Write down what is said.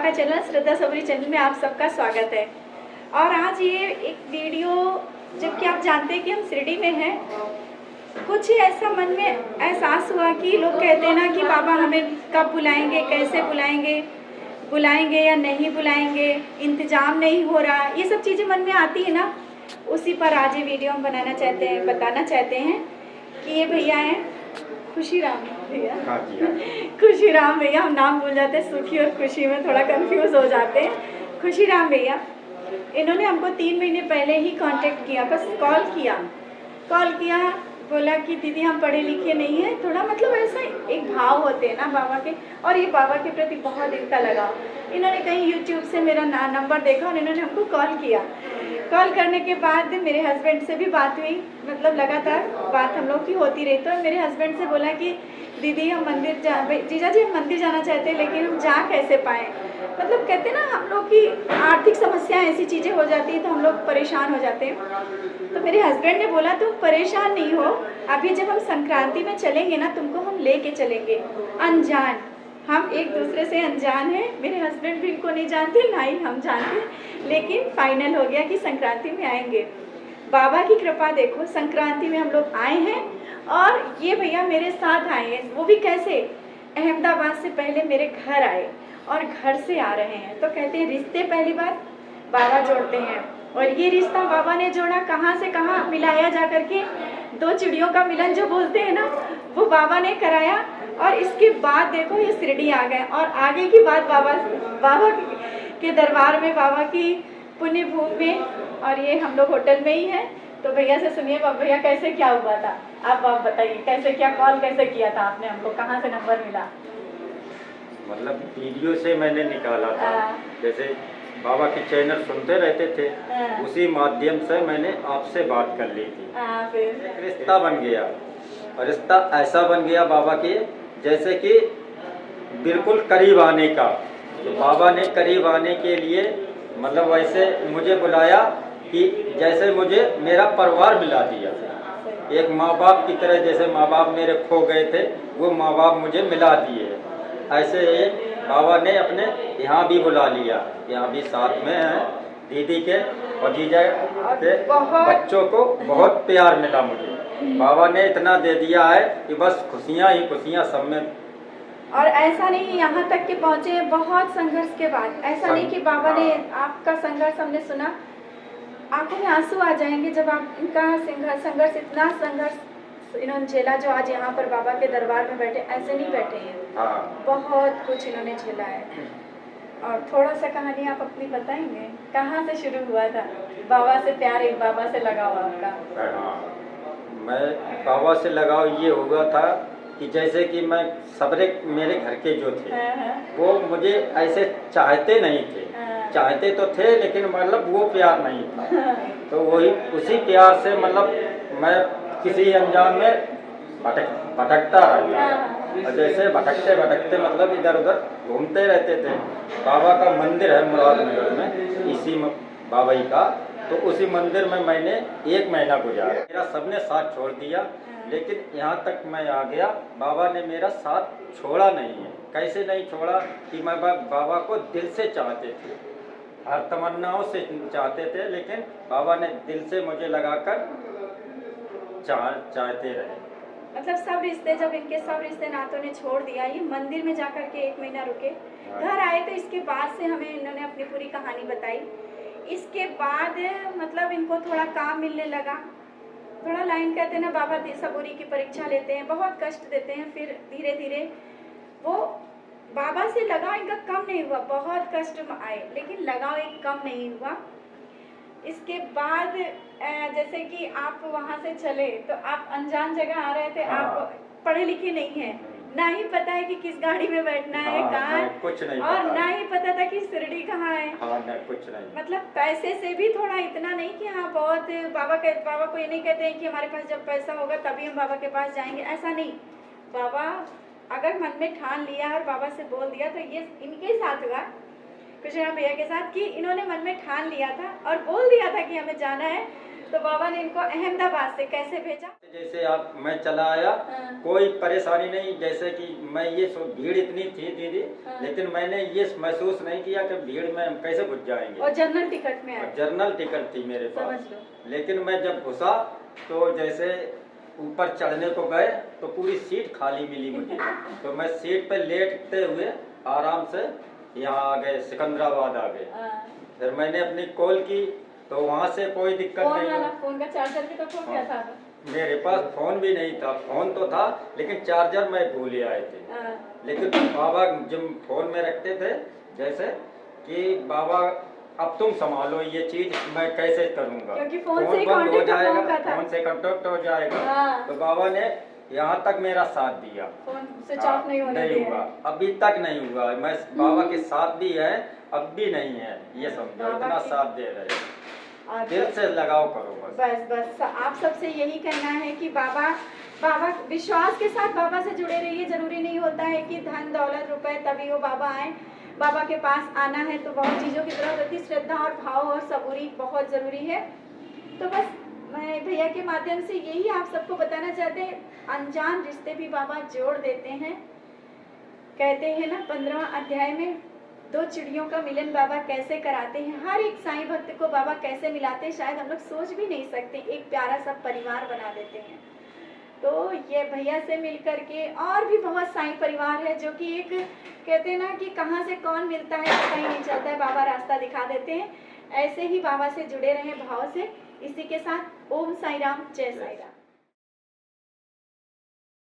का चैनल श्रद्धा सबरी चैनल में आप सबका स्वागत है। और आज ये एक वीडियो, जबकि आप जानते हैं कि हम शिरडी में हैं, कुछ ही ऐसा मन में एहसास हुआ कि लोग कहते हैं ना कि बाबा हमें कब बुलाएंगे, कैसे बुलाएंगे, बुलाएंगे या नहीं बुलाएंगे, इंतज़ाम नहीं हो रहा, ये सब चीज़ें मन में आती है ना। उसी पर आज ये वीडियो हम बनाना चाहते हैं, बताना चाहते हैं कि ये भैया हैं खुशीराम भैया। खुशीराम भैया, हम नाम भूल जाते हैं, सुखी और खुशी में थोड़ा कंफ्यूज हो जाते हैं। खुशीराम भैया, इन्होंने हमको 3 महीने पहले ही कांटेक्ट किया, बस कॉल किया, बोला कि दीदी हम पढ़े लिखे नहीं हैं, थोड़ा मतलब ऐसा एक भाव होते हैं ना बाबा के, और ये बाबा के प्रति बहुत इनका लगाव। इन्होंने कहीं यूट्यूब से मेरा नंबर देखा और इन्होंने हमको कॉल किया। कॉल करने के बाद मेरे हस्बैंड से भी बात हुई, मतलब लगातार बात हम लोग की होती रही। तो मेरे हस्बैंड से बोला कि दीदी हम जीजा जी हम मंदिर जाना चाहते हैं, लेकिन हम जा कैसे पाएँ। मतलब कहते हैं ना, हम लोग की आर्थिक समस्याएं ऐसी चीज़ें हो जाती है तो हम लोग परेशान हो जाते हैं। तो मेरे हस्बैंड ने बोला तुम परेशान नहीं हो, अभी जब हम संक्रांति में चलेंगे ना, तुमको हम लेके चलेंगे। अनजान, हम एक दूसरे से अनजान हैं, मेरे हस्बैंड भी इनको नहीं जानते, ना ही हम जानते, लेकिन फाइनल हो गया कि संक्रांति में आएंगे। बाबा की कृपा देखो, संक्रांति में हम लोग आए हैं और ये भैया मेरे साथ आए हैं। वो भी कैसे, अहमदाबाद से पहले मेरे घर आए और घर से आ रहे हैं। तो कहते हैं रिश्ते पहली बार बाबा जोड़ते हैं, और ये रिश्ता बाबा ने जोड़ा, कहाँ से कहाँ मिलाया जा करके, 2 चिड़ियों का मिलन जो बोलते हैं ना, वो बाबा ने कराया। और इसके बाद देखो ये शिरडी आ गए, और आगे की बात बाबा के दरबार में, बाबा की पुण्य भूमि में, और ये हम लोग होटल में ही हैं। तो भैया से सुनिए, भैया कैसे क्या हुआ था, आप बताइए कैसे क्या कॉल कैसे किया था आपने हमको, कहाँ से नंबर मिला। मतलब वीडियो से मैंने निकाला था, जैसे बाबा के चैनल सुनते रहते थे, उसी माध्यम से मैंने आपसे बात कर ली थी। फिर रिश्ता बन गया, और रिश्ता ऐसा बन गया बाबा के, जैसे कि बिल्कुल करीब आने का। तो बाबा ने करीब आने के लिए मतलब वैसे मुझे बुलाया कि जैसे मुझे मेरा परिवार मिला दिया, एक माँ बाप की तरह। जैसे माँ बाप मेरे खो गए थे, वो माँ बाप मुझे मिला दिए। ऐसे बाबा ने अपने यहाँ भी बुला लिया, यहाँ भी साथ में है दीदी के और जीजा के बच्चों को बहुत प्यार मिला मुझे। बाबा ने इतना दे दिया है कि बस खुशियाँ ही खुशियाँ सब में। और ऐसा नहीं यहाँ तक के पहुँचे बहुत संघर्ष के बाद, ऐसा नहीं कि बाबा ने आपका संघर्ष हमने सुना, आंखों में आंसू आ जाएंगे जब आप इनका संघर्ष इतना संघर्ष इन्होंने झेला, जो आज यहाँ पर बाबा के दरबार में बैठे, ऐसे नहीं बैठे हैं। बहुत कुछ इन्होंने झेला है। और थोड़ा सा कहानी आप अपनी बताएंगे, कहाँ से शुरू हुआ था बाबा से प्यार, एक बाबा से लगाव आपका। मैं बाबा से लगाव ये हुआ था कि जैसे कि मैं सबरे मेरे घर के जो थे वो मुझे ऐसे चाहते नहीं थे, चाहते तो थे लेकिन मतलब वो प्यार नहीं था। तो वही उसी प्यार से मतलब मैं किसी अनजान में भटकता रहता, और जैसे भटकते भटकते मतलब इधर उधर घूमते रहते थे। बाबा का मंदिर है मुरादनगर में, इसी बाबा जी का, तो उसी मंदिर में मैंने 1 महीना गुजारा। मेरा सबने साथ छोड़ दिया, लेकिन यहाँ तक मैं आ गया, बाबा ने मेरा साथ छोड़ा नहीं है। कैसे नहीं छोड़ा कि मैं बाबा को दिल से चाहते थे, हर तमन्नाओं से चाहते थे, लेकिन बाबा ने दिल से मुझे लगाकर चाहते रहे। मतलब सब रिश्ते, जब इनके सब रिश्ते नातों ने छोड़ दिया, ये मंदिर में जाकर के 1 महीना रुके, घर आए, तो इसके बाद से हमें इन्होंने अपनी पूरी कहानी बताई। इसके बाद मतलब इनको थोड़ा काम मिलने लगा, थोड़ा लाइन कहते हैं ना, बाबा सबूरी की परीक्षा लेते हैं, बहुत कष्ट देते हैं, फिर धीरे धीरे वो बाबा से लगाव इनका कम नहीं हुआ, बहुत कष्ट आए लेकिन लगाव एक कम नहीं हुआ। इसके बाद जैसे कि आप वहाँ से चले तो आप अनजान जगह आ रहे थे, आप पढ़े लिखे नहीं हैं, ना ही पता है कि किस गाड़ी में बैठना है, कहाँ है, कुछ नहीं, और ना ही पता था कि शिरडी कहाँ है। कुछ नहीं। मतलब पैसे से भी थोड़ा इतना नहीं कि हाँ बहुत बाबा को ये नहीं कहते हैं कि हमारे पास जब पैसा होगा तभी हम बाबा के पास जाएंगे, ऐसा नहीं। बाबा अगर मन में ठान लिया और बाबा से बोल दिया, तो ये इनके साथ हुआ, खुशीराम भैया के साथ, कि इन्होंने मन में ठान लिया था और बोल दिया था कि हमें जाना है, तो बाबा ने इनको अहमदाबाद से कैसे भेजा? जैसे आप मैं चला आया, कोई परेशानी नहीं, जैसे कि मैं ये भीड़ इतनी थी दीदी, लेकिन मैंने ये महसूस नहीं किया कि भीड़ में हम कैसे घुस जाएंगे। और जनरल टिकट में आए? जनरल टिकट थी मेरे पास, लेकिन मैं जब घुसा तो जैसे ऊपर चढ़ने को गए तो पूरी सीट खाली मिली मुझे। तो मैं सीट पे लेटते हुए आराम से यहाँ आ गए, सिकंदराबाद आ गए। फिर मैंने अपनी कॉल की तो वहाँ से कोई दिक्कत नहीं। फोन का चार्जर भी तो खो गया था? मेरे पास फोन भी नहीं था, फोन तो था लेकिन चार्जर मैं भूल आए थे। लेकिन बाबा जब फोन में रखते थे जैसे कि बाबा अब तुम संभालो ये चीज, मैं कैसे करूँगा, क्योंकि फोन से बंद हो जाएगा, फोन से कॉन्टेक्ट हो जाएगा। तो बाबा ने यहाँ तक मेरा साथ दिया, फोन स्विच ऑफ नहीं होने दिया। अभी तक नहीं हुआ। मैं बाबा के साथ भी है, अब भी नहीं है, ये समझो इतना साथ दे रहे हैं। दिल से लगाव करो बस आप सबसे यही कहना है कि बाबा विश्वास के साथ बाबा से जुड़े रहिए। जरूरी नहीं होता है कि धन दौलत रुपए तभी वो बाबा आए। बाबा के पास आना है तो बहुत चीज़ों की जरूरत होती है, श्रद्धा और भाव और सबूरी बहुत ज़रूरी है। तो बस मैं भैया के माध्यम से यही आप सबको बताना चाहते हैं, अनजान रिश्ते भी बाबा जोड़ देते हैं। कहते हैं ना 15वां अध्याय में, दो चिड़ियों का मिलन बाबा कैसे कराते हैं, हर एक साईं भक्त को बाबा कैसे मिलाते हैं, शायद हम लोग सोच भी नहीं सकते। एक प्यारा सा परिवार बना देते हैं। तो ये भैया से मिलकर के और भी बहुत साईं परिवार है जो कि एक कहते हैं ना कि कहाँ से कौन मिलता है पता ही नहीं चलता है, बाबा रास्ता दिखा देते हैं। ऐसे ही बाबा से जुड़े रहें भाव से। इसी के साथ ओम साई राम, जय साई राम।